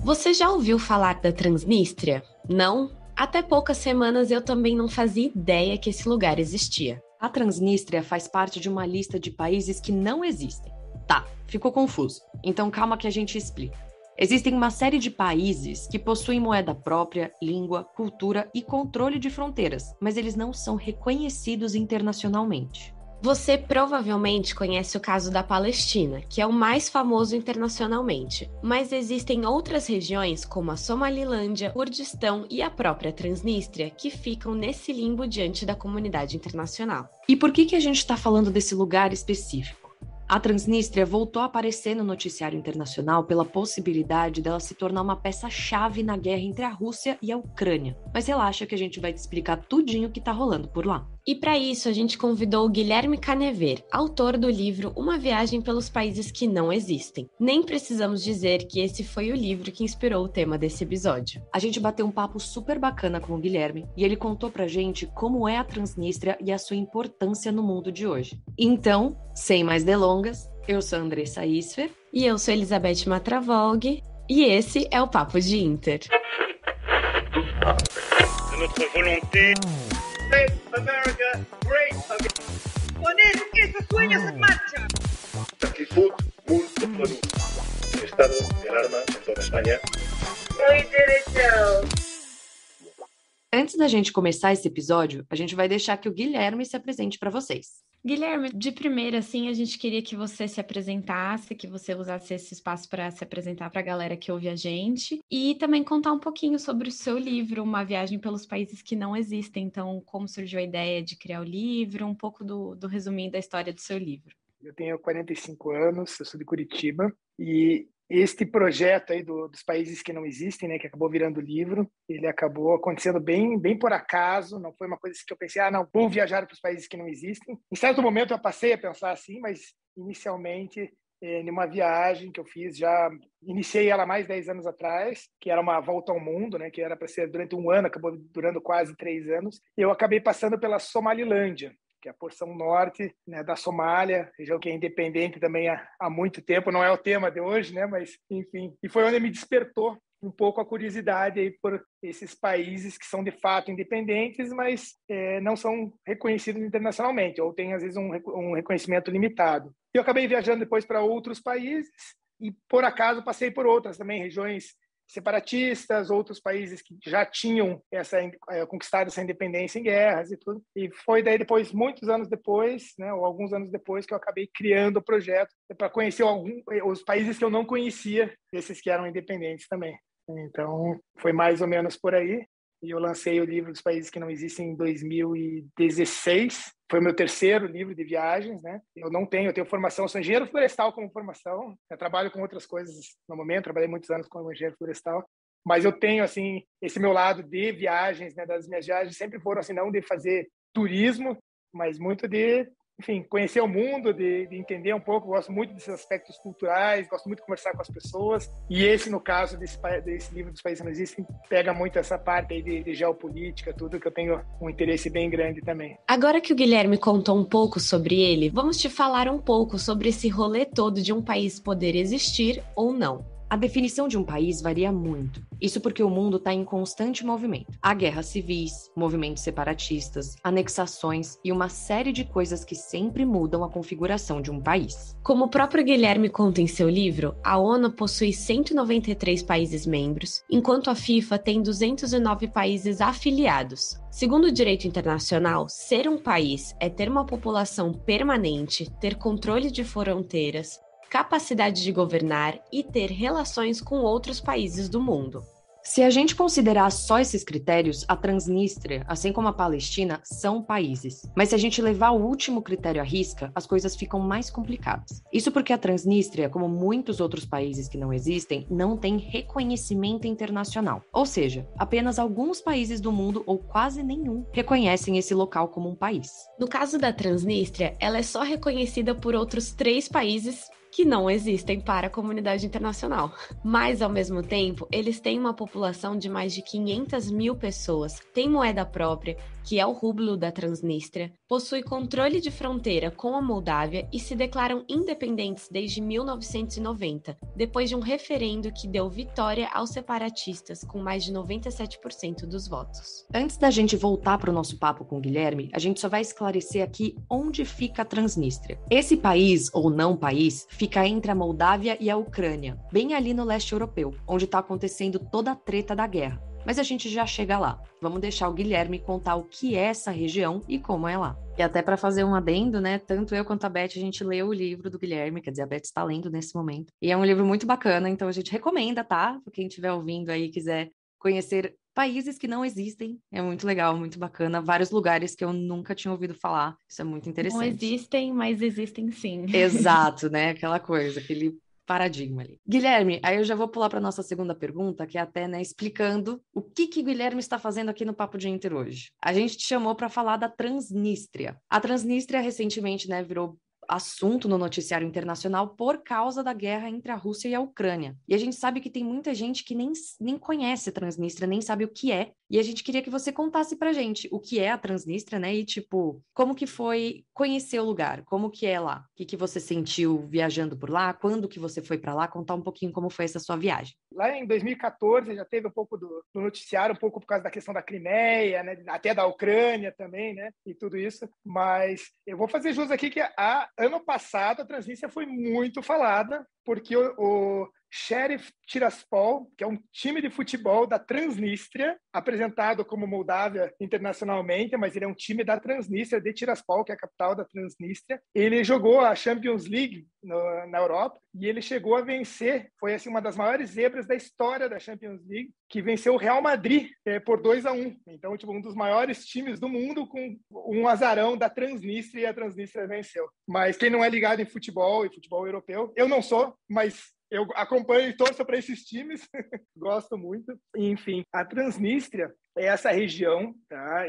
Você já ouviu falar da Transnistria? Não? Até poucas semanas eu também não fazia ideia que esse lugar existia. A Transnistria faz parte de uma lista de países que não existem. Tá, ficou confuso. Então calma que a gente explica. Existem uma série de países que possuem moeda própria, língua, cultura e controle de fronteiras, mas eles não são reconhecidos internacionalmente. Você provavelmente conhece o caso da Palestina, que é o mais famoso internacionalmente, mas existem outras regiões como a Somalilândia, Kurdistão e a própria Transnistria que ficam nesse limbo diante da comunidade internacional. E por que a gente está falando desse lugar específico? A Transnistria voltou a aparecer no noticiário internacional pela possibilidade dela se tornar uma peça-chave na guerra entre a Rússia e a Ucrânia. Mas relaxa que a gente vai te explicar tudinho o que tá rolando por lá. E para isso a gente convidou o Guilherme Canever, autor do livro Uma Viagem pelos Países que Não Existem. Nem precisamos dizer que esse foi o livro que inspirou o tema desse episódio. A gente bateu um papo super bacana com o Guilherme e ele contou pra gente como é a Transnistria e a sua importância no mundo de hoje. Então, sem mais delongas, eu sou a Andressa Isfer. E eu sou Elizabeth Matravolg. E esse é o Papo de Inter. Make America great again. Con eso que esos sueños en marcha. Actitud multiplano. Estado de alarma en toda España. We did it, Joe. Antes da gente começar esse episódio, a gente vai deixar que o Guilherme se apresente para vocês. Guilherme, de primeira, assim, a gente queria que você se apresentasse, que você usasse esse espaço para se apresentar para a galera que ouve a gente e também contar um pouquinho sobre o seu livro, Uma Viagem pelos Países que Não Existem. Então, como surgiu a ideia de criar o livro, um pouco do resuminho da história do seu livro. Eu tenho 45 anos, eu sou de Curitiba e este projeto aí dos países que não existem, né, que acabou virando livro, ele acabou acontecendo bem por acaso, não foi uma coisa que eu pensei, não, vou viajar para os países que não existem. Em certo momento eu passei a pensar assim, mas inicialmente, numa viagem que eu fiz, já iniciei ela mais 10 anos atrás, que era uma volta ao mundo, né, que era para ser durante um ano, acabou durando quase 3 anos, e eu acabei passando pela Somalilândia, que é a porção norte, né, da Somália, região que é independente também há muito tempo, não é o tema de hoje, né, mas enfim. E foi onde me despertou um pouco a curiosidade aí por esses países que são de fato independentes, mas não são reconhecidos internacionalmente, ou têm às vezes um reconhecimento limitado. E eu acabei viajando depois para outros países e por acaso passei por outras também regiões separatistas, outros países que já tinham conquistado essa independência em guerras e tudo. E foi daí depois, muitos anos depois, né, ou alguns anos depois, que eu acabei criando o projeto para conhecer os países que eu não conhecia, esses que eram independentes também. Então, foi mais ou menos por aí. E eu lancei o livro dos países que não existem em 2016. Foi o meu terceiro livro de viagens, né? Eu tenho formação, sou engenheiro florestal como formação. Eu trabalho com outras coisas no momento, trabalhei muitos anos como engenheiro florestal. Mas eu tenho, assim, esse meu lado de viagens, né? Das minhas viagens sempre foram, assim, não de fazer turismo, mas muito de, enfim, conhecer o mundo, de entender um pouco. Gosto muito desses aspectos culturais, gosto muito de conversar com as pessoas. E esse, no caso desse livro dos países que não existem, pega muito essa parte aí de geopolítica, tudo que eu tenho um interesse bem grande também. Agora que o Guilherme contou um pouco sobre ele, vamos te falar um pouco sobre esse rolê todo de um país poder existir ou não. A definição de um país varia muito. Isso porque o mundo está em constante movimento. Há guerras civis, movimentos separatistas, anexações e uma série de coisas que sempre mudam a configuração de um país. Como o próprio Guilherme conta em seu livro, a ONU possui 193 países membros, enquanto a FIFA tem 209 países afiliados. Segundo o direito internacional, ser um país é ter uma população permanente, ter controle de fronteiras, capacidade de governar e ter relações com outros países do mundo. Se a gente considerar só esses critérios, a Transnistria, assim como a Palestina, são países. Mas se a gente levar o último critério à risca, as coisas ficam mais complicadas. Isso porque a Transnistria, como muitos outros países que não existem, não tem reconhecimento internacional. Ou seja, apenas alguns países do mundo, ou quase nenhum, reconhecem esse local como um país. No caso da Transnistria, ela é só reconhecida por outros 3 países que não existem para a comunidade internacional. Mas, ao mesmo tempo, eles têm uma população de mais de 500 mil pessoas, têm moeda própria, que é o rublo da Transnistria, possui controle de fronteira com a Moldávia e se declaram independentes desde 1990, depois de um referendo que deu vitória aos separatistas com mais de 97% dos votos. Antes da gente voltar para o nosso papo com o Guilherme, a gente só vai esclarecer aqui onde fica a Transnistria. Esse país, ou não país, fica entre a Moldávia e a Ucrânia, bem ali no leste europeu, onde está acontecendo toda a treta da guerra. Mas a gente já chega lá. Vamos deixar o Guilherme contar o que é essa região e como é lá. E até para fazer um adendo, né? Tanto eu quanto a Beth, a gente leu o livro do Guilherme, quer dizer, a Beth está lendo nesse momento. E é um livro muito bacana, então a gente recomenda, tá? Para quem estiver ouvindo aí e quiser conhecer países que não existem. É muito legal, muito bacana. Vários lugares que eu nunca tinha ouvido falar. Isso é muito interessante. Não existem, mas existem sim. Exato, né? Aquela coisa, aquele paradigma ali. Guilherme, aí eu já vou pular para nossa segunda pergunta, que é até, né, explicando o que o Guilherme está fazendo aqui no Papo de Inter hoje. A gente te chamou para falar da Transnistria. A Transnistria recentemente, né, virou assunto no noticiário internacional por causa da guerra entre a Rússia e a Ucrânia. E a gente sabe que tem muita gente que nem conhece a Transnistria, nem sabe o que é. E a gente queria que você contasse pra gente o que é a Transnistria, né? E, tipo, como que foi conhecer o lugar? Como que é lá? O que você sentiu viajando por lá? Quando que você foi pra lá? Contar um pouquinho como foi essa sua viagem. Lá em 2014 já teve um pouco do noticiário, um pouco por causa da questão da Crimeia, né? Até da Ucrânia também, né? E tudo isso. Mas eu vou fazer jus aqui que ano passado a Transnistria foi muito falada, porque o Sheriff Tiraspol, que é um time de futebol da Transnistria, apresentado como Moldávia internacionalmente, mas ele é um time da Transnistria, de Tiraspol, que é a capital da Transnistria. Ele jogou a Champions League na Europa e ele chegou a vencer, foi assim, uma das maiores zebras da história da Champions League, que venceu o Real Madrid por 2-1. Então, tipo, um dos maiores times do mundo com um azarão da Transnistria, e a Transnistria venceu. Mas quem não é ligado em futebol e futebol europeu, eu não sou, mas eu acompanho e torço para esses times, gosto muito. Enfim, a Transnistria é essa região, tá?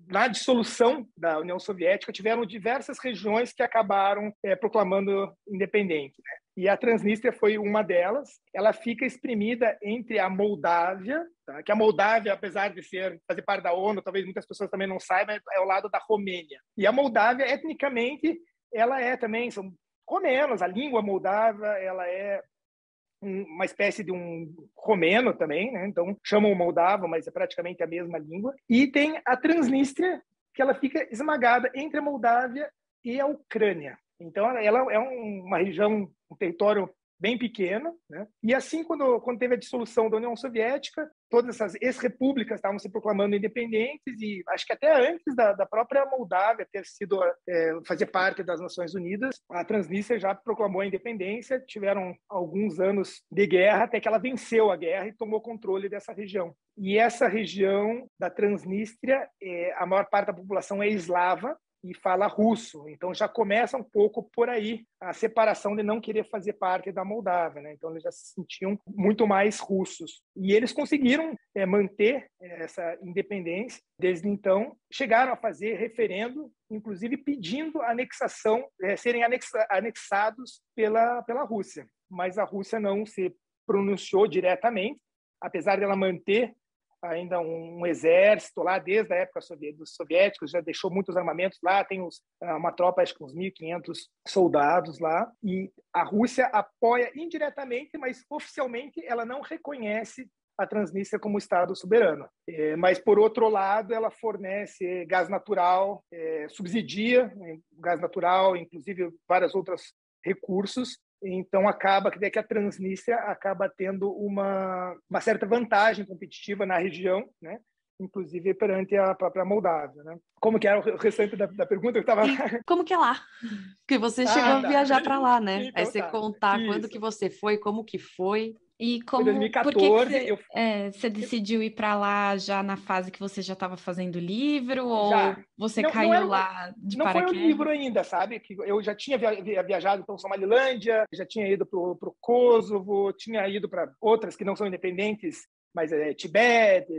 Na dissolução da União Soviética, tiveram diversas regiões que acabaram proclamando independente, né? E a Transnistria foi uma delas. Ela fica espremida entre a Moldávia, tá? Que a Moldávia, apesar de fazer parte da ONU, talvez muitas pessoas também não saibam, é ao lado da Romênia. E a Moldávia, etnicamente, ela também, são romenos, a língua moldava, ela é uma espécie de um romeno também, né? Então chamam moldavo, mas é praticamente a mesma língua. E tem a Transnistria, que ela fica esmagada entre a Moldávia e a Ucrânia. Então ela é uma região, um território bem pequeno, né? E assim, quando teve a dissolução da União Soviética, todas essas ex-repúblicas estavam se proclamando independentes e acho que até antes da própria Moldávia fazer parte das Nações Unidas, a Transnistria já proclamou a independência. Tiveram alguns anos de guerra até que ela venceu a guerra e tomou controle dessa região. E essa região da Transnistria, a maior parte da população é eslava e fala russo. Então já começa um pouco por aí a separação de não querer fazer parte da Moldávia, né? Então eles já se sentiam muito mais russos. E eles conseguiram manter essa independência. Desde então, chegaram a fazer referendo, inclusive pedindo anexação, serem anexados pela Rússia. Mas a Rússia não se pronunciou diretamente, apesar dela manter ainda um exército lá desde a época dos soviéticos, já deixou muitos armamentos lá, tem uma tropa, acho que uns 1.500 soldados lá, e a Rússia apoia indiretamente, mas oficialmente ela não reconhece a Transnistria como Estado soberano. Mas, por outro lado, ela fornece gás natural, subsidia gás natural, inclusive vários outros recursos. Então, acaba que a Transnistria acaba tendo uma certa vantagem competitiva na região, né? Inclusive perante a própria Moldávia, né? Como que era o restante da pergunta? Como que é lá? Porque você chegou a viajar para lá, né? Então, aí você contar quando que você foi, como que foi. E como, foi 2014, por que você decidiu ir para lá já na fase que você já estava fazendo o livro? Ou você caiu lá de paraquedas? Não foi o livro ainda, sabe? Que eu já tinha viajado para Somalilândia, já tinha ido para o Kosovo, tinha ido para outras que não são independentes mas Tibete,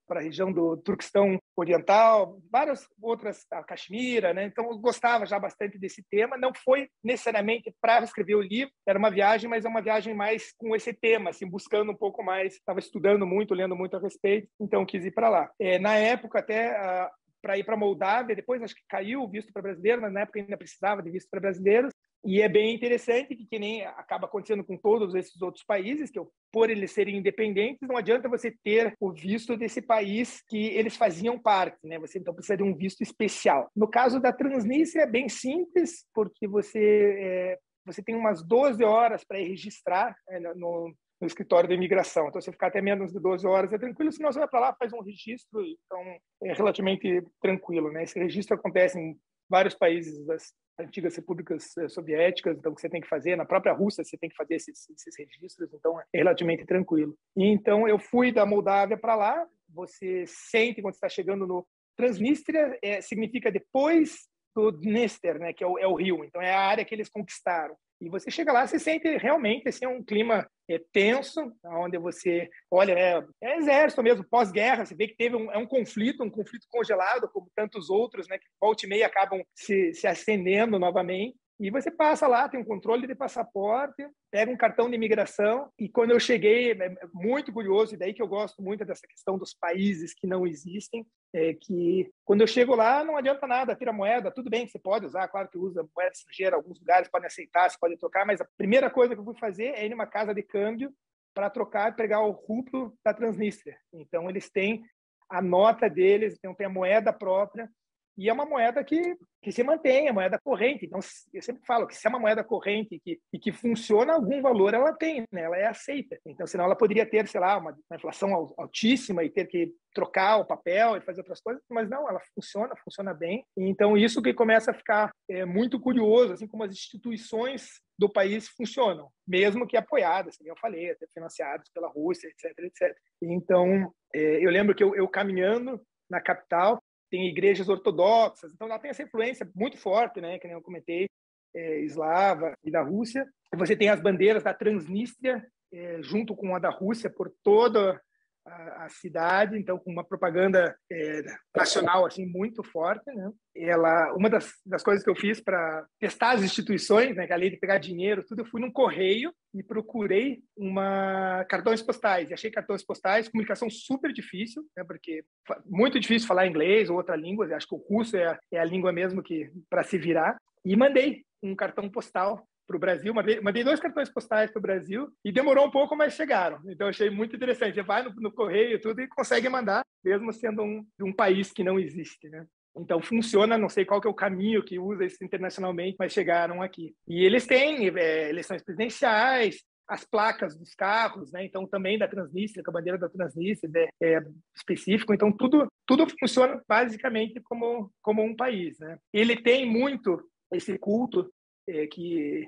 para a região do Turquestão Oriental, várias outras, a Caxemira, né? Então eu gostava já bastante desse tema. Não foi necessariamente para escrever o livro, era uma viagem, mas é uma viagem mais com esse tema, assim, buscando um pouco mais. Estava estudando muito, lendo muito a respeito, então quis ir para lá. Na época até para ir para a Moldávia, depois acho que caiu o visto para brasileiro, mas na época ainda precisava de visto para brasileiros. E é bem interessante que nem acaba acontecendo com todos esses outros países, que por eles serem independentes, não adianta você ter o visto desse país que eles faziam parte, né? Você então precisa de um visto especial. No caso da Transnistria é bem simples, porque você tem umas 12 horas para registrar no escritório da imigração. Então, você ficar até menos de 12 horas é tranquilo, senão você vai para lá, faz um registro, então é relativamente tranquilo, né? Esse registro acontece em vários países das antigas repúblicas soviéticas, então o que você tem que fazer, na própria Rússia você tem que fazer esses registros, então é relativamente tranquilo. E, então eu fui da Moldávia para lá, você sente quando está chegando no Transnistria, significa depois do Dniester, né, que é o rio, então é a área que eles conquistaram. E você chega lá, você sente realmente assim, um clima tenso, onde você olha, é exército mesmo, pós-guerra, você vê que teve um conflito congelado, como tantos outros, né, que volta e meia acabam se acendendo novamente. E você passa lá, tem um controle de passaporte, pega um cartão de imigração, e quando eu cheguei, é muito curioso, e daí que eu gosto muito dessa questão dos países que não existem, que quando eu chego lá, não adianta nada, tira moeda, tudo bem que você pode usar, claro que usa moeda estrangeira, alguns lugares podem aceitar, você pode trocar, mas a primeira coisa que eu fui fazer é ir numa casa de câmbio para trocar e pegar o rublo da Transnistria. Então, eles têm a nota deles, tem a moeda própria, e é uma moeda que se mantém, é moeda corrente. Então, eu sempre falo que se é uma moeda corrente e que funciona, algum valor ela tem, né? Ela é aceita. Então, senão ela poderia ter, sei lá, uma inflação altíssima e ter que trocar o papel e fazer outras coisas, mas não, ela funciona bem. Então, isso que começa a ficar muito curioso, assim como as instituições do país funcionam, mesmo que apoiadas, como eu falei, até financiadas pela Rússia, etc, etc. Então, eu lembro que eu caminhando na capital, tem igrejas ortodoxas, então lá tem essa influência muito forte, né, que nem eu comentei, eslava e da Rússia. E você tem as bandeiras da Transnistria junto com a da Rússia por toda a cidade, então com uma propaganda nacional assim muito forte, né? Uma das coisas que eu fiz para testar as instituições, né, que além de pegar dinheiro, tudo, eu fui num correio e procurei cartões postais. E achei cartões postais, comunicação super difícil, né, porque muito difícil falar inglês ou outra língua. Acho que o russo é a língua mesmo que para se virar. E mandei um cartão postal para o Brasil, mandei 2 cartões postais para o Brasil e demorou um pouco, mas chegaram. Então, achei muito interessante. Você vai no correio e tudo e consegue mandar, mesmo sendo um país que não existe, né? Então, funciona, não sei qual que é o caminho que usa isso internacionalmente, mas chegaram aqui. E eles têm eleições presidenciais, as placas dos carros, né? Então, também da Transnistria, com a bandeira da Transnistria é específico. Então, tudo funciona basicamente como um país, né? Ele tem muito esse culto que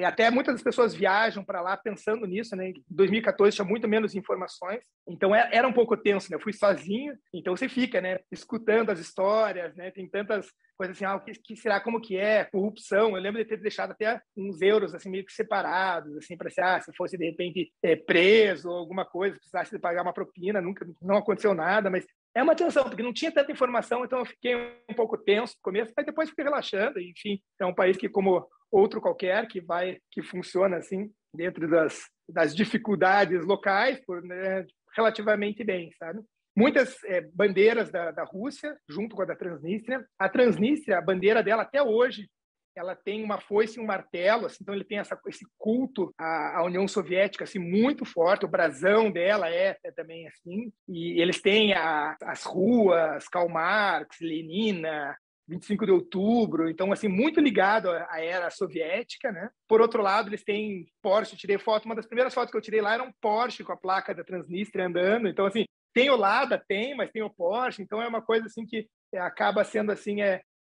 até muitas das pessoas viajam para lá pensando nisso, né? Em 2014 tinha muito menos informações, então era um pouco tenso, né? Eu fui sozinho, então você fica, né, escutando as histórias, né? Tem tantas coisas assim, o que será, como que é, corrupção. Eu lembro de ter deixado até uns euros assim meio que separados, assim, para se fosse de repente preso ou alguma coisa, precisasse de pagar uma propina, não aconteceu nada, mas é uma tensão, porque não tinha tanta informação, então eu fiquei um pouco tenso no começo, mas depois fiquei relaxando. E, enfim, é um país que, como outro qualquer, que funciona assim, dentro das dificuldades locais, né, relativamente bem, sabe? Muitas bandeiras da Rússia, junto com a da Transnistria. A Transnistria, a bandeira dela até hoje, ela tem uma foice e um martelo, assim, então ele tem esse culto à União Soviética assim, muito forte. O brasão dela é também assim. E eles têm as ruas, Karl Marx, Lenina, 25 de outubro, então assim, muito ligado à era soviética, né? Por outro lado, eles têm Porsche. Eu tirei foto, uma das primeiras fotos que eu tirei lá era um Porsche com a placa da Transnistria andando. Então assim, tem o Lada, mas tem o Porsche, então é uma coisa assim que acaba sendo assim,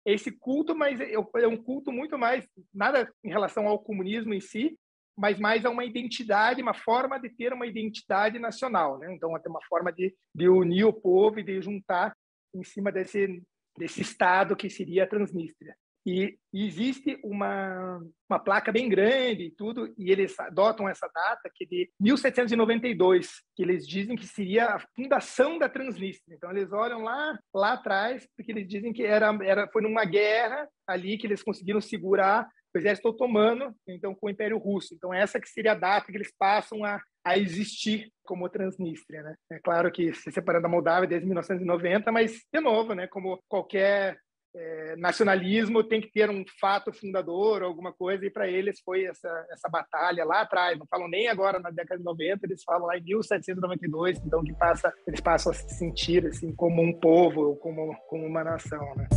esse culto, mas é um culto muito mais, nada em relação ao comunismo em si, mas mais a uma identidade, uma forma de ter uma identidade nacional, né? Então, é uma forma de unir o povo e de juntar em cima desse estado que seria a Transnistria. E existe uma placa bem grande e tudo, e eles adotam essa data, que é de 1792, que eles dizem que seria a fundação da Transnistria. Então, eles olham lá atrás, porque eles dizem que foi numa guerra ali que eles conseguiram segurar o exército otomano, então, com o Império Russo. Então, essa que seria a data que eles passam a existir como Transnistria, né? É claro que se separando da Moldávia desde 1990, mas, de novo, né, como qualquer nacionalismo, tem que ter um fato fundador, alguma coisa, e para eles foi essa batalha lá atrás. Não falam nem agora na década de 90, eles falam lá em 1792, então que eles passam a se sentir assim, como um povo, ou como uma nação, né?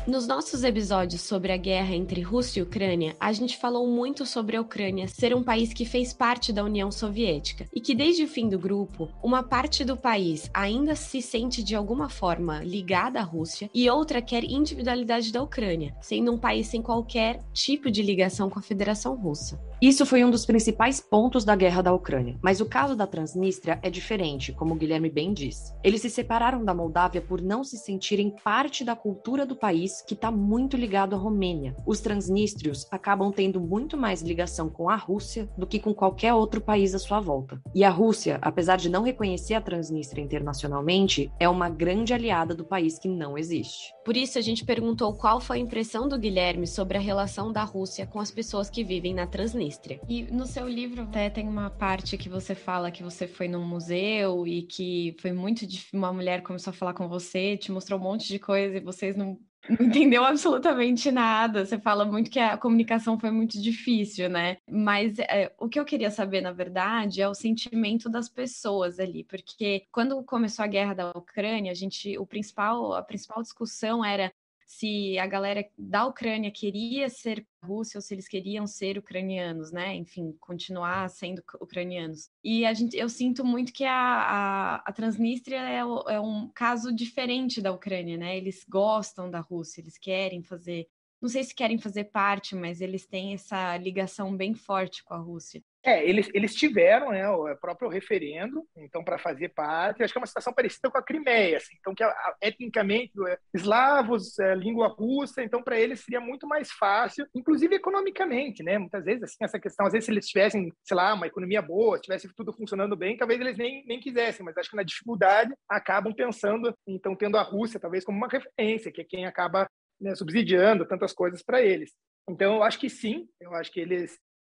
Nos nossos episódios sobre a guerra entre Rússia e Ucrânia, a gente falou muito sobre a Ucrânia ser um país que fez parte da União Soviética e que desde o fim do grupo, uma parte do país ainda se sente de alguma forma ligada à Rússia e outra quer individualidade da Ucrânia, sendo um país sem qualquer tipo de ligação com a Federação Russa. Isso foi um dos principais pontos da guerra da Ucrânia, mas o caso da Transnistria é diferente, como o Guilherme bem disse. Eles se separaram da Moldávia por não se sentirem parte da cultura do país, que está muito ligado à Romênia. Os transnístrios acabam tendo muito mais ligação com a Rússia do que com qualquer outro país à sua volta. E a Rússia, apesar de não reconhecer a Transnistria internacionalmente, é uma grande aliada do país que não existe. Por isso, a gente perguntou qual foi a impressão do Guilherme sobre a relação da Rússia com as pessoas que vivem na Transnistria. E no seu livro até tem uma parte que você fala que você foi num museu e que foi muito difícil, uma mulher começou a falar com você, te mostrou um monte de coisa e vocês não entendeu absolutamente nada. Você fala muito que a comunicação foi muito difícil, né? Mas o que eu queria saber, na verdade, é o sentimento das pessoas ali, porque quando começou a guerra da Ucrânia, a principal discussão era se a galera da Ucrânia queria ser Rússia ou se eles queriam ser ucranianos, né? Enfim, continuar sendo ucranianos. E eu sinto muito que a Transnistria é um caso diferente da Ucrânia, né? Eles gostam da Rússia, eles querem fazer... Não sei se querem fazer parte, mas eles têm essa ligação bem forte com a Rússia. Eles tiveram, né, o próprio referendo, então, para fazer parte. Acho que é uma situação parecida com a Crimeia, assim, então, que etnicamente, eslavos, língua russa, então, para eles seria muito mais fácil, inclusive economicamente, né? Muitas vezes, assim, essa questão, às vezes, se eles tivessem, sei lá, uma economia boa, se tivesse tudo funcionando bem, talvez eles nem quisessem, mas acho que na dificuldade acabam pensando, então, tendo a Rússia, talvez, como uma referência, que é quem acaba, né, subsidiando tantas coisas para eles. Então, eu acho que sim, eu acho que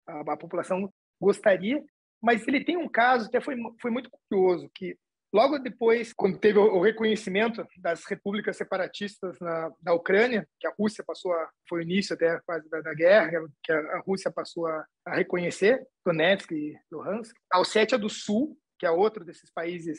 a população gostaria, mas ele tem um caso que foi muito curioso, que logo depois, quando teve o reconhecimento das repúblicas separatistas na Ucrânia, que a Rússia foi o início até quase da guerra, que a Rússia passou a reconhecer, Donetsk e Luhansk, a Ossétia do Sul, que é outro desses países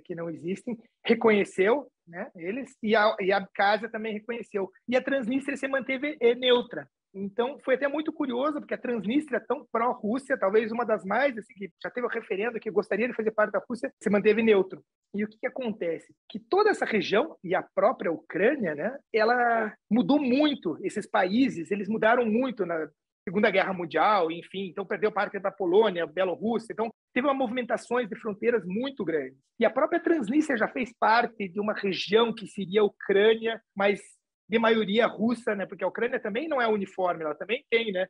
que não existem, reconheceu, né, eles, e a Abkhazia também reconheceu. E a Transnistria se manteve neutra. Então, foi até muito curioso, porque a Transnistria é tão pró-Rússia, talvez uma das mais, assim, que já teve o referendo, que gostaria de fazer parte da Rússia, se manteve neutro. E o que acontece? Que toda essa região, e a própria Ucrânia, né, ela mudou muito, esses países, eles mudaram muito na Segunda Guerra Mundial, enfim, então perdeu parte da Polônia, Bielorrússia, então teve uma movimentações de fronteiras muito grandes. E a própria Transnistria já fez parte de uma região que seria a Ucrânia, mas de maioria russa, né? Porque a Ucrânia também não é uniforme, ela também tem, né,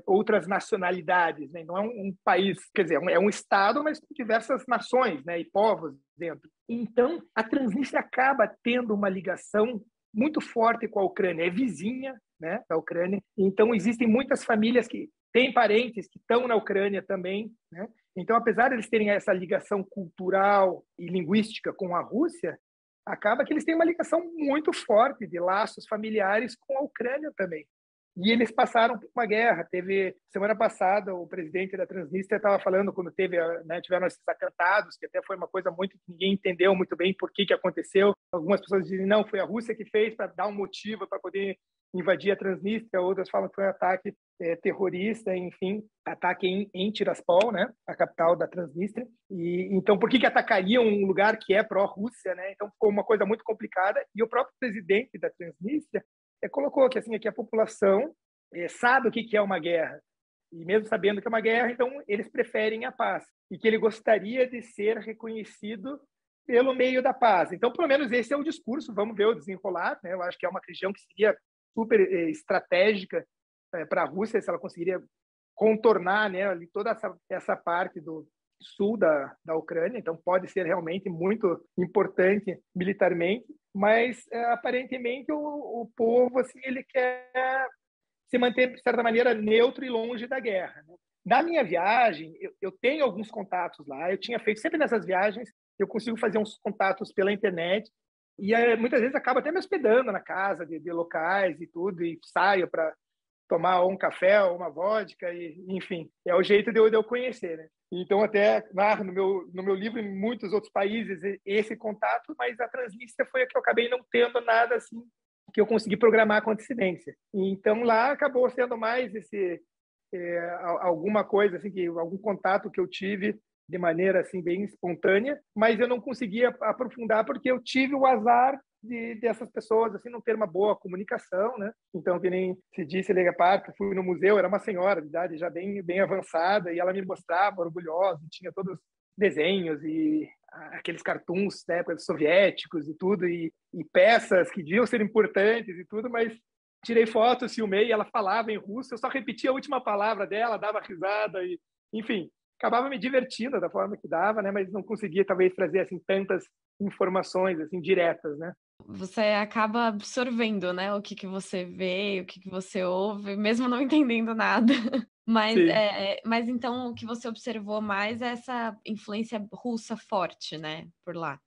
outras nacionalidades, né? Não é um país, quer dizer, é um estado, mas com diversas nações, né, e povos dentro. Então, a Transnistria acaba tendo uma ligação muito forte com a Ucrânia, é vizinha, né, da Ucrânia. Então, existem muitas famílias que têm parentes que estão na Ucrânia também, né? Então, apesar de eles terem essa ligação cultural e linguística com a Rússia, acaba que eles têm uma ligação muito forte de laços familiares com a Ucrânia também. E eles passaram por uma guerra. Teve, semana passada, o presidente da Transnistria estava falando, quando tiveram esses atentados, que até foi uma coisa muito que ninguém entendeu muito bem por que aconteceu. Algumas pessoas dizem, não, foi a Rússia que fez para dar um motivo para poder invadir a Transnistria, outras falam que foi um ataque terrorista, enfim, ataque em Tiraspol, né, a capital da Transnistria. E então, por que atacariam um lugar que é pró-Rússia, né? Então, ficou uma coisa muito complicada. E o próprio presidente da Transnistria colocou que assim, aqui a população sabe o que é uma guerra. E mesmo sabendo que é uma guerra, então eles preferem a paz. E que ele gostaria de ser reconhecido pelo meio da paz. Então, pelo menos esse é o discurso, vamos ver o desenrolar, né? Eu acho que é uma região que seria super estratégica para a Rússia, se ela conseguiria contornar, né, ali toda essa parte do sul da Ucrânia, então pode ser realmente muito importante militarmente, mas aparentemente o povo assim, ele quer se manter, de certa maneira, neutro e longe da guerra, né? Na minha viagem, eu tenho alguns contatos lá, eu tinha feito, sempre nessas viagens, eu consigo fazer uns contatos pela internet, e muitas vezes acabo até me hospedando na casa de locais e tudo, e saio para tomar ou um café ou uma vodka, e, enfim, é o jeito de eu conhecer, né? Então, até narro no meu livro, em muitos outros países, esse contato, mas a Transnistria foi a que eu acabei não tendo nada assim que eu consegui programar com antecedência. Então, lá acabou sendo mais alguma coisa, assim, algum contato que eu tive de maneira assim bem espontânea, mas eu não conseguia aprofundar porque eu tive o azar dessas pessoas assim não ter uma boa comunicação, né? Então, que nem se disse, fui no museu, era uma senhora de idade já bem avançada e ela me mostrava orgulhosa, tinha todos os desenhos e aqueles cartoons da época dos soviéticos e tudo, e peças que deviam ser importantes e tudo, mas tirei fotos, filmei, ela falava em russo, eu só repetia a última palavra dela, dava risada e, enfim, acabava me divertindo da forma que dava, né? Mas não conseguia talvez trazer assim tantas informações assim diretas, né? Você acaba absorvendo, né, o que você vê, o que você ouve, mesmo não entendendo nada. Mas então o que você observou mais é essa influência russa forte, né, por lá.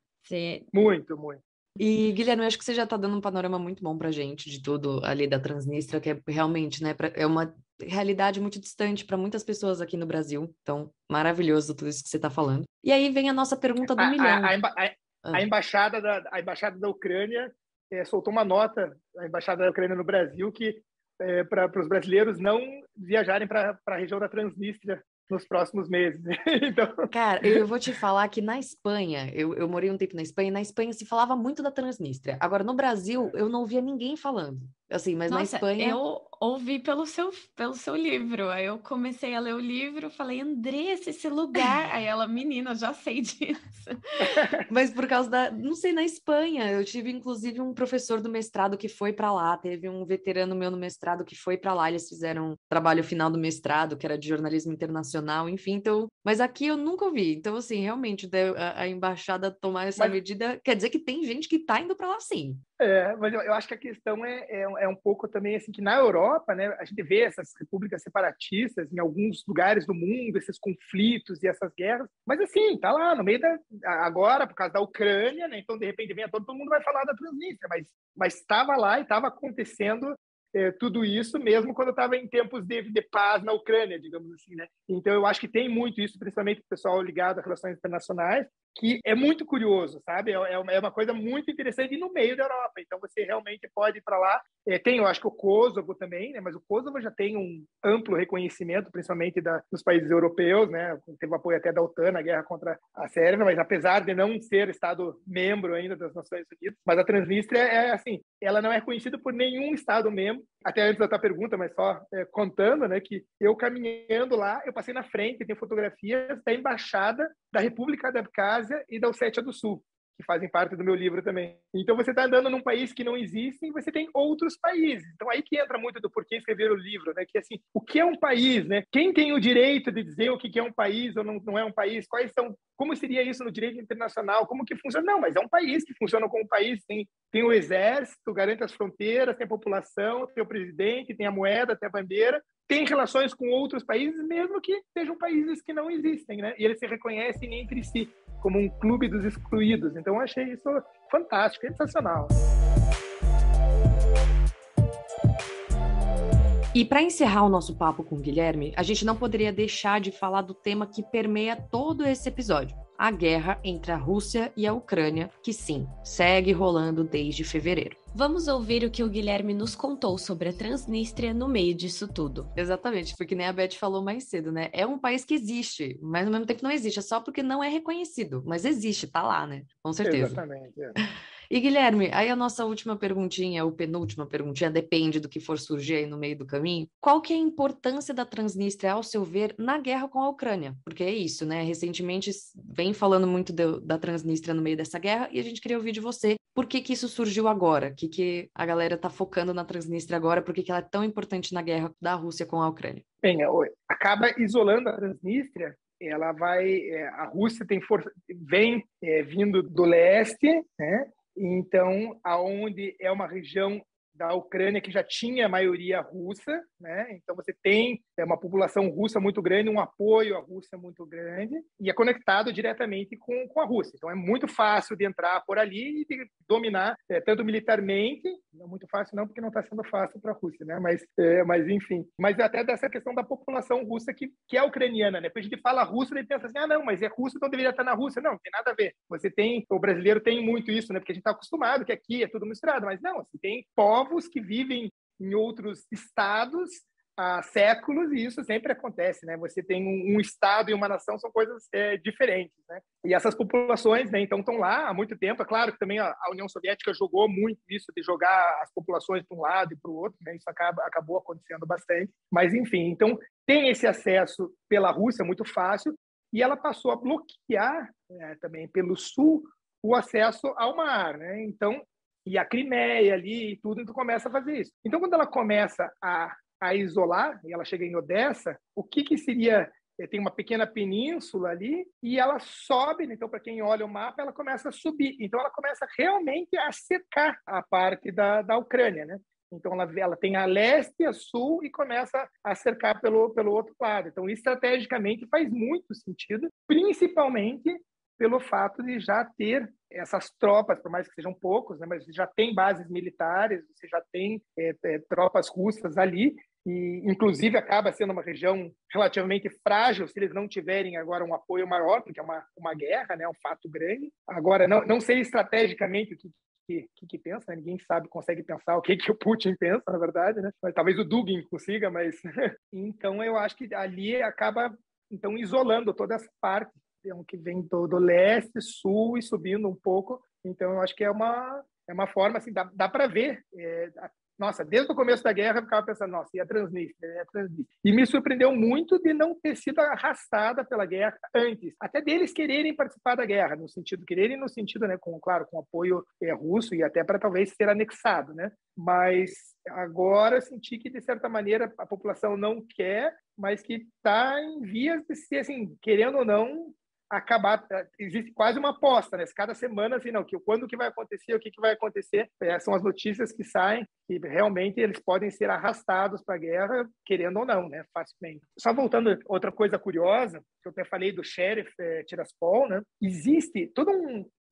Muito, muito. E, Guilherme, eu acho que você já está dando um panorama muito bom pra gente de tudo ali da Transnistria, que é realmente, né, é uma realidade muito distante para muitas pessoas aqui no Brasil. Então, maravilhoso tudo isso que você está falando. E aí vem a nossa pergunta do milhão. A embaixada da Ucrânia soltou uma nota, a embaixada da Ucrânia no Brasil, que para os brasileiros não viajarem para a região da Transnistria nos próximos meses. Então... Cara, eu vou te falar que na Espanha, eu morei um tempo na Espanha, e na Espanha se falava muito da Transnistria. Agora, no Brasil, eu não ouvia ninguém falando. Assim, mas Nossa, na Espanha... eu ouvi pelo seu livro. Aí eu comecei a ler o livro, falei, Andressa, esse lugar. Aí ela, menina, eu já sei disso. Mas por causa não sei, na Espanha, eu tive inclusive um professor do mestrado que foi para lá, teve um veterano meu no mestrado que foi para lá, eles fizeram um trabalho final do mestrado, que era de jornalismo internacional, enfim, então, mas aqui eu nunca ouvi. Então, assim, realmente, a embaixada tomar essa medida, quer dizer que tem gente que tá indo para lá sim. Mas eu acho que a questão é um pouco também assim que na Europa, né, a gente vê essas repúblicas separatistas em alguns lugares do mundo, esses conflitos e essas guerras, mas assim, tá lá no meio agora por causa da Ucrânia, né, então de repente vem todo mundo vai falar da Transnistria, mas estava lá e estava acontecendo tudo isso mesmo quando estava em tempos de paz na Ucrânia, digamos assim, né? Então eu acho que tem muito isso, principalmente o pessoal ligado a relações internacionais, que é muito curioso, sabe? É uma coisa muito interessante e no meio da Europa. Então você realmente pode ir para lá. Tem, eu acho que o Kosovo também, né? Mas o Kosovo já tem um amplo reconhecimento, principalmente dos países europeus, né? Teve apoio até da OTAN na guerra contra a Sérvia, mas apesar de não ser Estado membro ainda das Nações Unidas, mas a Transnistria é assim, ela não é reconhecida por nenhum Estado membro. Até antes da tua pergunta, mas só contando, né? Que eu caminhando lá, eu passei na frente, tem fotografias da embaixada da República da Abkhazia e da Ossétia do Sul, que fazem parte do meu livro também. Então, você está andando num país que não existe e você tem outros países. Então, aí que entra muito do porquê escrever o livro, né? Que, assim, o que é um país, né? Quem tem o direito de dizer o que é um país ou não é um país? Como seria isso no direito internacional? Como que funciona? Não, mas é um país que funciona como um país. Tem o exército, garante as fronteiras, tem a população, tem o presidente, tem a moeda, tem a bandeira, tem relações com outros países, mesmo que sejam países que não existem, né? E eles se reconhecem entre si como um clube dos excluídos. Então, eu achei isso fantástico, sensacional. E para encerrar o nosso papo com o Guilherme, a gente não poderia deixar de falar do tema que permeia todo esse episódio: a guerra entre a Rússia e a Ucrânia, que sim, segue rolando desde fevereiro. Vamos ouvir o que o Guilherme nos contou sobre a Transnistria no meio disso tudo. Exatamente, porque nem a Beth falou mais cedo, né? É um país que existe, mas ao mesmo tempo não existe, é só porque não é reconhecido, mas existe, tá lá, né? Com certeza. Exatamente. E Guilherme, aí a nossa última perguntinha, ou penúltima perguntinha, depende do que for surgir aí no meio do caminho. Qual que é a importância da Transnistria, ao seu ver, na guerra com a Ucrânia? Porque é isso, né? Recentemente vem falando muito da Transnistria no meio dessa guerra e a gente queria ouvir de você. Por que que isso surgiu agora? que a galera tá focando na Transnistria agora? Por que que ela é tão importante na guerra da Rússia com a Ucrânia? Bem, acaba isolando a Transnistria. Ela vai, a Rússia tem força, vem vindo do leste, né? Então, aonde é uma região da Ucrânia que já tinha maioria russa, né? Então você tem uma população russa muito grande, um apoio à Rússia muito grande e é conectado diretamente com a Rússia. Então é muito fácil de entrar por ali e de dominar, tanto militarmente, não muito fácil não, porque não está sendo fácil para a Rússia, né? Mas enfim, mas até dessa questão da população russa que é ucraniana, né? Depois a gente fala russo e pensa assim, não, mas é russo, então deveria estar na Rússia. Não tem nada a ver. O brasileiro tem muito isso, né? Porque a gente está acostumado que aqui é tudo misturado, mas não, você tem povos que vivem em outros estados há séculos e isso sempre acontece, né? Você tem um estado e uma nação, são coisas diferentes, né? E essas populações, né, então estão lá há muito tempo. É claro que também a União Soviética jogou muito isso de jogar as populações de um lado e para o outro, né? Isso acabou acontecendo bastante. Mas enfim, então tem esse acesso pela Rússia muito fácil e ela passou a bloquear também pelo sul o acesso ao mar, né? Então e a Crimeia ali e tudo, então começa a fazer isso. Então, quando ela começa a isolar, e ela chega em Odessa, o que seria... Tem uma pequena península ali e ela sobe, então, para quem olha o mapa, ela começa a subir. Então, ela começa realmente a cercar a parte da Ucrânia, né? Então, ela tem a leste e a sul e começa a cercar pelo outro lado. Então, estrategicamente, faz muito sentido, principalmente pelo fato de já ter essas tropas, por mais que sejam poucos, né, mas já tem bases militares, você já tem tropas russas ali, e inclusive acaba sendo uma região relativamente frágil se eles não tiverem agora um apoio maior, porque é uma guerra, né, um fato grande. Agora, não sei estrategicamente o que pensa, né? Ninguém consegue pensar o que o Putin pensa, na verdade, né? Mas talvez o Dugin consiga, mas... Então, eu acho que ali acaba então isolando toda essa parte que vem do leste, sul e subindo um pouco. Então, eu acho que é uma forma, assim, dá para ver. Nossa, desde o começo da guerra eu ficava pensando, nossa, e a Transnistria? E me surpreendeu muito de não ter sido arrastada pela guerra antes. Até deles quererem participar da guerra, no sentido né, com apoio russo e até para talvez ser anexado, né? Mas agora eu senti que, de certa maneira, a população não quer, mas que está em vias de ser, assim, querendo ou não, acabar. Existe quase uma aposta, né? Cada semana, assim, quando que vai acontecer, o que vai acontecer, são as notícias que saem, que realmente eles podem ser arrastados para a guerra, querendo ou não, né? Facilmente. Só voltando, outra coisa curiosa, que eu até falei do Sheriff Tiraspol, né? Existe toda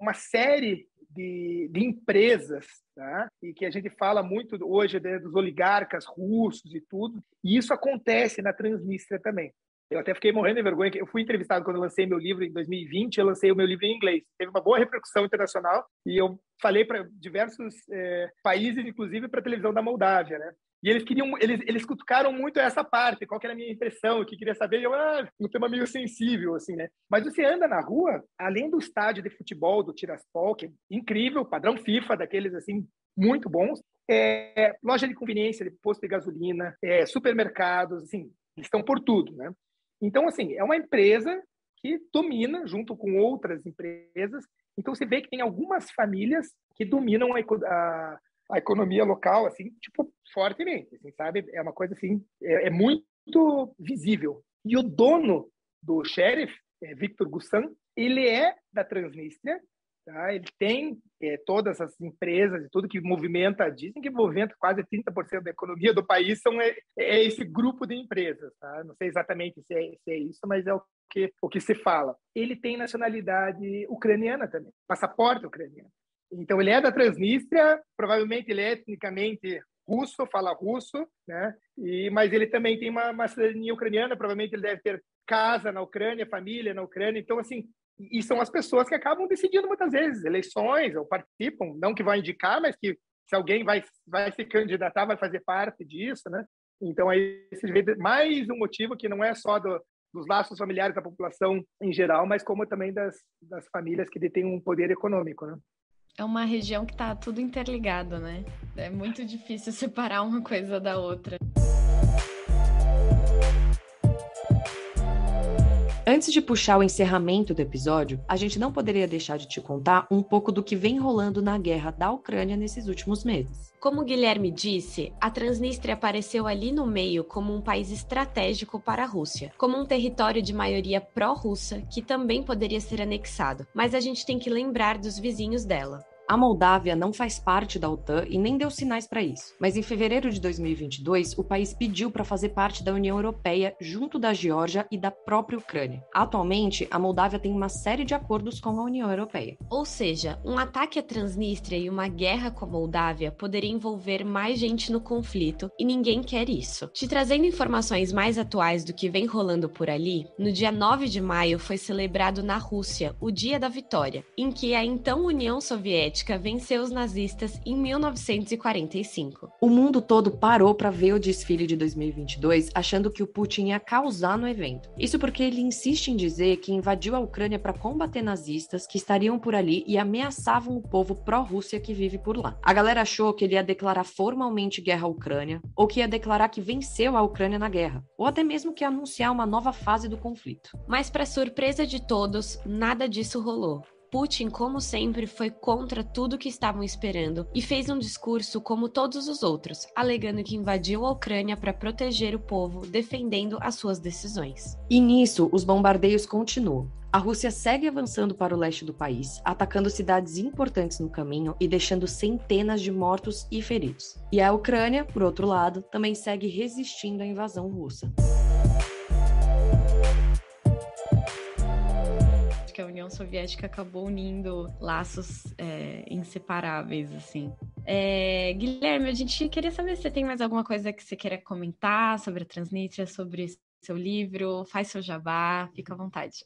uma série de empresas, tá? E que a gente fala muito hoje, né, dos oligarcas russos e tudo, e isso acontece na Transnistria também. Eu até fiquei morrendo de vergonha. Eu fui entrevistado quando eu lancei meu livro em 2020. Eu lancei o meu livro em inglês. Teve uma boa repercussão internacional e eu falei para diversos países, inclusive para a televisão da Moldávia, né? E eles cutucaram muito essa parte, qual que era a minha impressão, o que queria saber. E eu, um tema meio sensível, assim, né? Mas você anda na rua, além do estádio de futebol do Tiraspol, que é incrível, padrão FIFA, daqueles, assim, muito bons, loja de conveniência, de posto de gasolina, supermercados, assim, eles estão por tudo, né? Então, assim, é uma empresa que domina junto com outras empresas. Então, você vê que tem algumas famílias que dominam a economia local, assim, tipo, fortemente, assim, sabe? É uma coisa, assim, é muito visível. E o dono do Sheriff, Victor Gusan, ele é da Transnistria, tá? Ele tem todas as empresas e tudo que movimenta, dizem que movimenta quase 30% da economia do país, é esse grupo de empresas. Tá? Não sei exatamente se é isso, mas é o que se fala. Ele tem nacionalidade ucraniana também, passaporte ucraniano. Então, ele é da Transnistria, provavelmente ele é etnicamente russo, fala russo, né? Mas ele também tem uma cidadania ucraniana, provavelmente ele deve ter casa na Ucrânia, família na Ucrânia. Então, assim, e são as pessoas que acabam decidindo muitas vezes eleições ou participam, não que vão indicar, mas que se alguém vai se candidatar, vai fazer parte disso, né? Então, aí você vê mais um motivo que não é só dos laços familiares da população em geral, mas como também das famílias que detêm um poder econômico, né? É uma região que tá tudo interligado, né? É muito difícil separar uma coisa da outra. Antes de puxar o encerramento do episódio, a gente não poderia deixar de te contar um pouco do que vem rolando na guerra da Ucrânia nesses últimos meses. Como o Guilherme disse, a Transnistria apareceu ali no meio como um país estratégico para a Rússia, como um território de maioria pró-russa que também poderia ser anexado, mas a gente tem que lembrar dos vizinhos dela. A Moldávia não faz parte da OTAN e nem deu sinais para isso. Mas em fevereiro de 2022, o país pediu para fazer parte da União Europeia junto da Geórgia e da própria Ucrânia. Atualmente, a Moldávia tem uma série de acordos com a União Europeia. Ou seja, um ataque à Transnistria e uma guerra com a Moldávia poderia envolver mais gente no conflito e ninguém quer isso. Te trazendo informações mais atuais do que vem rolando por ali, no dia 9 de maio foi celebrado na Rússia o Dia da Vitória, em que a então União Soviética venceu os nazistas em 1945. O mundo todo parou para ver o desfile de 2022, achando que o Putin ia causar no evento. Isso porque ele insiste em dizer que invadiu a Ucrânia para combater nazistas que estariam por ali e ameaçavam o povo pró-Rússia que vive por lá. A galera achou que ele ia declarar formalmente guerra à Ucrânia, ou que ia declarar que venceu a Ucrânia na guerra, ou até mesmo que ia anunciar uma nova fase do conflito. Mas, para surpresa de todos, nada disso rolou. Putin, como sempre, foi contra tudo que estavam esperando e fez um discurso como todos os outros, alegando que invadiu a Ucrânia para proteger o povo, defendendo as suas decisões. E nisso, os bombardeios continuam. A Rússia segue avançando para o leste do país, atacando cidades importantes no caminho e deixando centenas de mortos e feridos. E a Ucrânia, por outro lado, também segue resistindo à invasão russa. Que a União Soviética acabou unindo laços inseparáveis, assim. Guilherme, a gente queria saber se você tem mais alguma coisa que você queira comentar sobre a Transnistria, sobre seu livro, faz seu jabá, fica à vontade.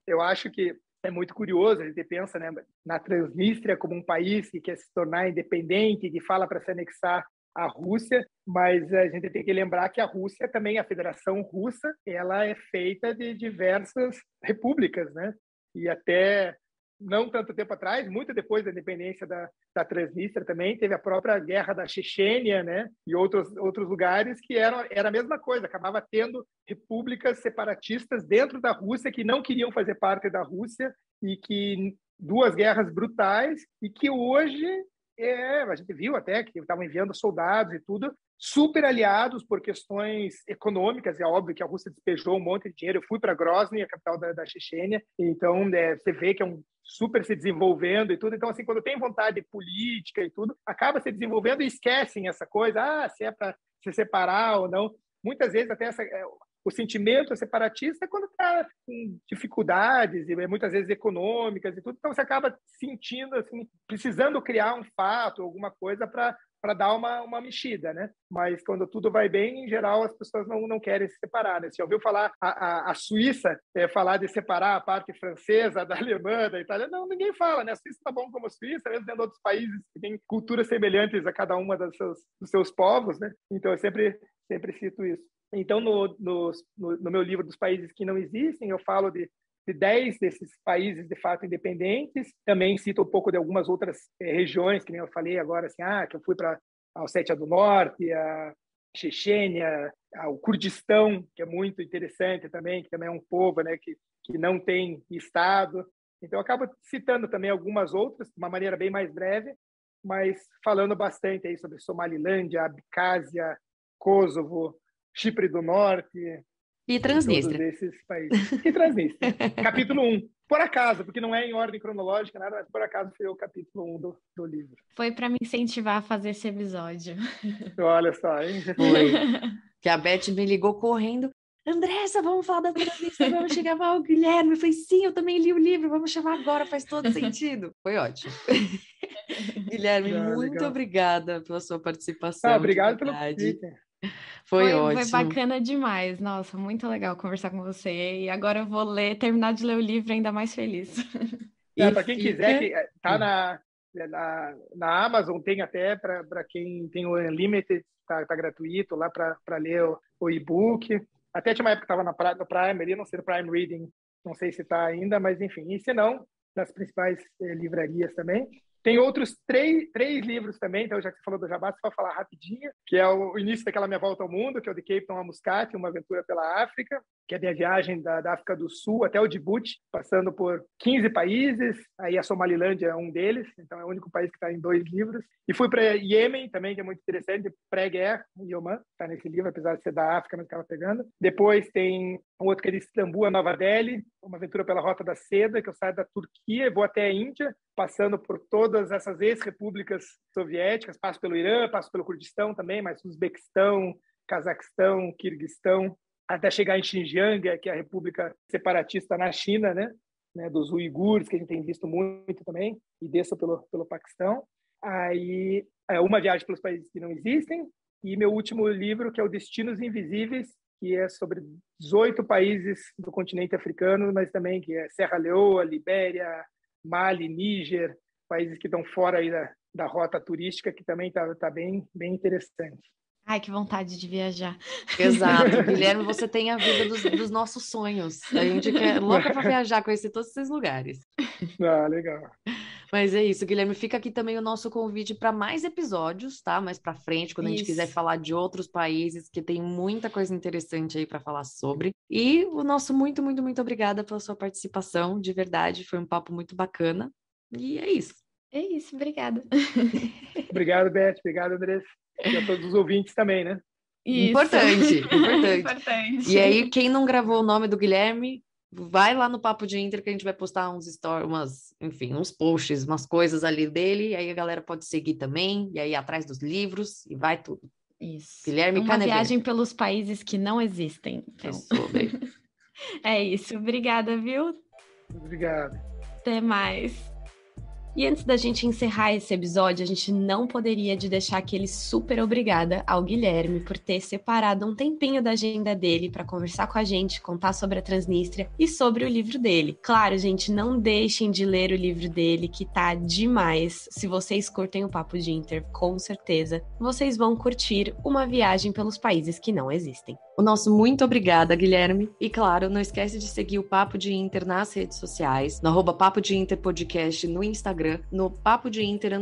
Eu acho que é muito curioso, a gente pensa, né, na Transnistria como um país que quer se tornar independente, que fala para se anexar à Rússia, mas a gente tem que lembrar que a Rússia também, a Federação Russa, ela é feita de diversas repúblicas, né? E até não tanto tempo atrás, muito depois da independência da Transnistria também, teve a própria guerra da Chechênia, né? E outros lugares que era a mesma coisa, acabava tendo repúblicas separatistas dentro da Rússia que não queriam fazer parte da Rússia e que duas guerras brutais e que hoje a gente viu até que estavam enviando soldados e tudo, super aliados por questões econômicas. É óbvio que a Rússia despejou um monte de dinheiro. Eu fui para Grozny, a capital da Chechênia, então você vê que é um super se desenvolvendo e tudo. Então, assim, quando tem vontade política e tudo, acaba se desenvolvendo e esquecem essa coisa, se é para se separar ou não. Muitas vezes até o sentimento separatista é quando está com dificuldades, e muitas vezes econômicas e tudo, então você acaba sentindo, assim, precisando criar um fato, alguma coisa para dar uma mexida, né? Mas quando tudo vai bem, em geral, as pessoas não querem se separar, né? Você já ouviu falar a Suíça falar de separar a parte francesa da alemã, da Itália? Não, ninguém fala, né? A Suíça está bom como a Suíça, mesmo dentro de outros países que têm culturas semelhantes a cada uma dos seus povos, né? Então, eu sempre cito isso. Então, no meu livro dos países que não existem, eu falo de 10 desses países de fato independentes. Também cito um pouco de algumas outras regiões, que nem eu falei agora, assim, que eu fui para a Ossétia do Norte, a Chechênia, o Kurdistão, que é muito interessante também, que também é um povo, né, que não tem Estado. Então, eu acabo citando também algumas outras, de uma maneira bem mais breve, mas falando bastante aí sobre Somalilândia, Abcásia, Kosovo, Chipre do Norte e Transnistria. Todos esses países. E Transnistria. Capítulo 1. Por acaso, porque não é em ordem cronológica, nada, mas por acaso foi o capítulo 1 do livro. Foi para me incentivar a fazer esse episódio. Olha só, hein? Foi. Que a Beth me ligou correndo. Andressa, vamos falar da Transnistria, vamos chegar ao Guilherme. Eu falei, sim, eu também li o livro, vamos chamar agora, faz todo sentido. Foi ótimo. Guilherme, muito legal. Obrigada pela sua participação. Obrigado pelo convite. Foi ótimo. Foi bacana demais. Nossa, muito legal conversar com você. E agora eu vou terminar de ler o livro ainda mais feliz. Para quem quiser, tá na Amazon, tem até para quem tem o Unlimited, tá gratuito lá para ler o e-book. Até tinha uma época que estava no Prime, ali, não sei, no Prime Reading, não sei se está ainda, mas enfim. E se não, nas principais livrarias também. Tem outros três livros também, então já que você falou do Jabá, você vai falar rapidinho, que é o início daquela minha volta ao mundo, que é o de Cape Town a Muscat, uma aventura pela África, que é a minha viagem da África do Sul até o Djibouti, passando por 15 países, aí a Somalilândia é um deles, então é o único país que está em 2 livros. E fui para Iêmen também, que é muito interessante, pré-guerra, Yoman, está nesse livro, apesar de ser da África, mas estava pegando. Depois tem um outro que é de Istambul a Nova Delhi, uma aventura pela Rota da Seda, que eu saio da Turquia e vou até a Índia, passando por todas essas ex-repúblicas soviéticas, passo pelo Irã, passo pelo Kurdistão também, mas Uzbequistão, Cazaquistão, Quirguistão, até chegar em Xinjiang, que é a república separatista na China, né, dos uigures, que a gente tem visto muito também, e desço pelo Paquistão. Aí, uma viagem pelos países que não existem, e meu último livro, que é o Destinos Invisíveis, que é sobre 18 países do continente africano, mas também que é Serra Leoa, Libéria, Mali, Níger, países que estão fora aí da rota turística, que também tá bem interessante. Ai, que vontade de viajar. Exato. Guilherme, você tem a vida dos nossos sonhos. A gente quer louca para viajar, conhecer todos esses lugares. Ah, legal. Mas é isso, Guilherme. Fica aqui também o nosso convite para mais episódios, tá? Mais para frente, quando a gente quiser falar de outros países, que tem muita coisa interessante aí para falar sobre. E o nosso muito, muito, muito obrigada pela sua participação. De verdade, foi um papo muito bacana. E é isso. É isso, obrigada. Obrigado, Beth. Obrigado, Andressa. E a todos os ouvintes também, né? Isso. Importante. E aí, quem não gravou o nome do Guilherme, vai lá no Papo de Inter, que a gente vai postar uns stories, uns posts, umas coisas ali dele, e aí a galera pode seguir também, e aí atrás dos livros, e vai tudo. Isso. Guilherme Uma Canevet. viagem pelos países que não existem. Então. É isso. Obrigada, viu? Obrigado. Até mais. E antes da gente encerrar esse episódio, a gente não poderia de deixar aquele super obrigada ao Guilherme por ter separado um tempinho da agenda dele para conversar com a gente, contar sobre a Transnistria e sobre o livro dele. Claro, gente, não deixem de ler o livro dele, que tá demais. Se vocês curtem o Papo de Inter, com certeza, vocês vão curtir uma viagem pelos países que não existem. O nosso muito obrigada, Guilherme. E claro, não esquece de seguir o Papo de Inter nas redes sociais, no @Papo de Inter Podcast no Instagram, no Papo de Inter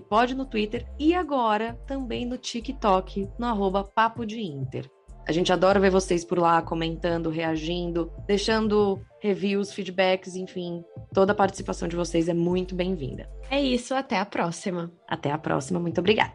_pod no Twitter e agora também no TikTok, no @Papo de Inter. A gente adora ver vocês por lá, comentando, reagindo, deixando reviews, feedbacks, enfim. Toda a participação de vocês é muito bem-vinda. É isso, até a próxima. Até a próxima, muito obrigada.